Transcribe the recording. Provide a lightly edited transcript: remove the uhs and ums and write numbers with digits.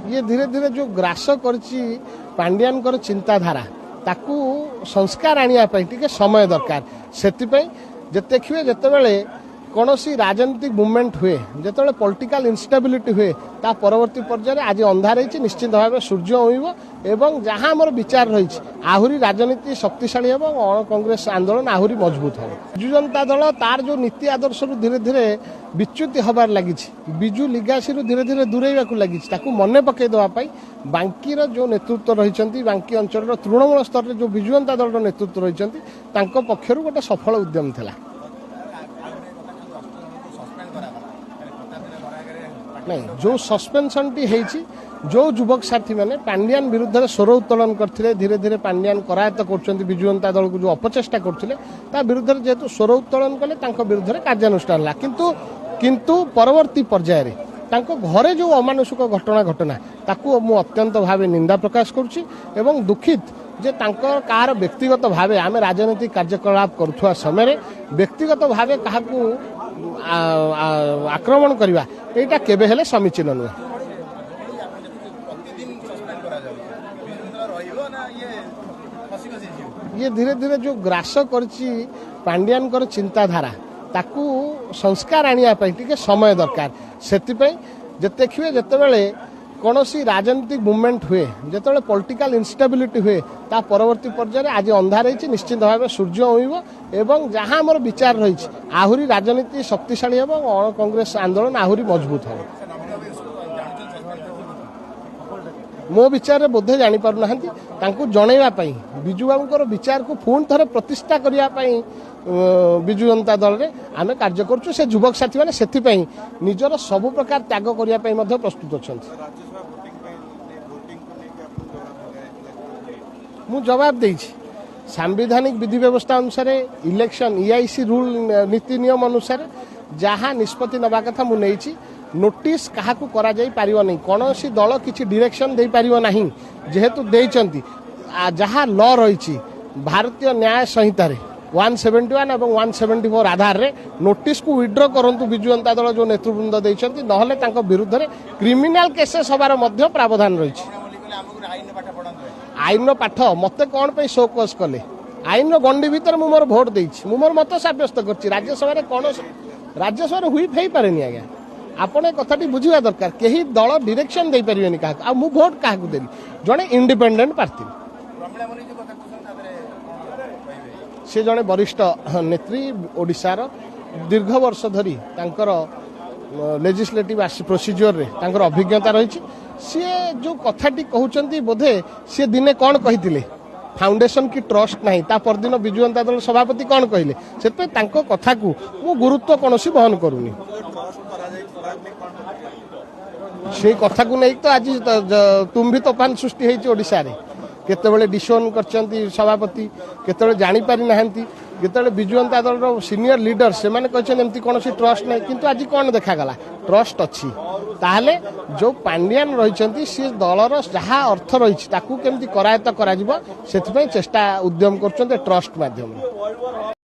ये धीरे धीरे जो ग्रास कर पांड्यान चिंताधारा ताकू संस्कार आने समय दरकार से देखिए जितेबाला कौन राजनीतिक मुवमेंट हुए जिते पॉलिटिकल इनस्टेबिलिटी हुए ता परवर्ती पर्यायर आज अंधार रही निश्चित भाव सूर्य उइब एवं जहाँ आम विचार रही आहरी राजनीति शक्तिशाली हम अण कांग्रेस आंदोलन आहरी मजबूत हम विजु जनता दल तार जो नीति आदर्श धीरे धीरे विच्युति हबार लगी विजु लिगासी धीरे धीरे दूरेक लगी मन पकई देवाई बांकीर जो नेतृत्व रही बांकी अंचल तृणमूल स्तर में जो विजु जनता दल नेतृत्व रही पक्षर गोटे सफल उद्यम था नहीं जो सस्पेंशन टी जो युवक साथी मैंने पांड्यान विरुद्ध स्वर उत्तोलन करते धीरे धीरे पांड्यान करायत्त कर विजु जनता दल को जो अपचेष्टा करते विरुद्ध जेहेतु स्वर उत्तोलन कले विरुद्ध कार्यानुष्ठान किंतु किंतु परवर्ती पर्यायर घरे जो अमानुषिक घटना ताकू मु अत्यंत भाव निंदा प्रकाश करुँच दुखित जे कहार व्यक्तिगत भाव आम राजनीतिक कार्यकलाप करुवा समय व्यक्तिगत भाव क्या आक्रमण करवा यहाँ केबे हेले समीचीन नुहे ये धीरे धीरे जो ग्रास कर पांड्यान चिंताधारा ताकू संस्कार आने समय दरकार से देखिए जितेबाला कौन राजनीतिक मुवमेंट हुए जिते पॉलिटिकल इनस्टेबिलिटी हुए ता परवर्ती पर्यायर आज अंधार रही निश्चित भाव सूर्य उइब एवं जहाँ आम विचार रही आहरी राजनीति शक्तिशाली हम अण कांग्रेस आंदोलन आहरी मजबूत हम मो विचार में बोधे जापर ना जनवाई विजु बाबूर विचार को पुणी थे प्रतिष्ठा करने विजु जनता दल में आम कार्य करुँ से युवक साथी मैंने से निजर सबु प्रकार त्याग करने प्रस्तुत अच्छा मु जवाब दे सांविधानिक विधि व्यवस्था अनुसार इलेक्शन ईआईसी रूल नीति नियम अनुसार जहाँ निष्पत्ति नवा कथा मु नहीं नोटिस क्या करा पार नहीं कौन दल किसी डायरेक्शन दे पार ना जेहेतु देती जहाँ लॉ रही भारतीय न्याय संहिता 171 और 174 आधार रे नोटिस को विड्रॉ करंतु विजु जनता दल जो नेतृवृंद देइछंती नहले तांको विरुद्ध रे क्रिमिनल केसेस हबार मध्य प्रावधान रही आईन पाठ मते कौन पे शोकस कले आईन गंडी भीतर मु मोर भोट देइछि मु मोर मत साब्यस्त करछि राज्यसभा कौन राज्यसभा हुई फै पारेनी आज्ञा आपण कथाटी बुझिबा दरकार केही दल डायरेक्शन दे परिबेनी का आ मु भोट काहा को देली जने इंडिपेंडेंट प्रार्थी से जड़े वरिष्ठ नेत्री ओडिशार दीर्घ वर्ष धरी लेजिस्लेटिव प्रोसीजर रे तांकर अभिज्ञता रही सी जो कथाटी कहते बोधे सी दिने कौन कही फाउंडेशन की ट्रस्ट नहीं ता परदिन विजु जनता दल सभापति कौन कहले से कथा को मु गुरुत्व कौन बहन करूनी से कथा को नहीं तो आज तुम भी तोफान सृष्टि होती ओडिशा रे केतेबेले डिसोन करचंती सभापति केतेबेले जानी पारि नाहंती केतेबेले विजु जनता दल सीनियर लीडर से माने कहछन एमती कोनोसी ट्रस्ट नहीं किंतु आज कोन देखा गला ट्रस्ट अछि ताहले जो पांड्यान रहिचंती से दलर जहाँ अर्थ रही ताकू केमती करायत्त करा जिवो सेथिपई चेष्टा उद्यम करचंते ट्रस्ट माध्यम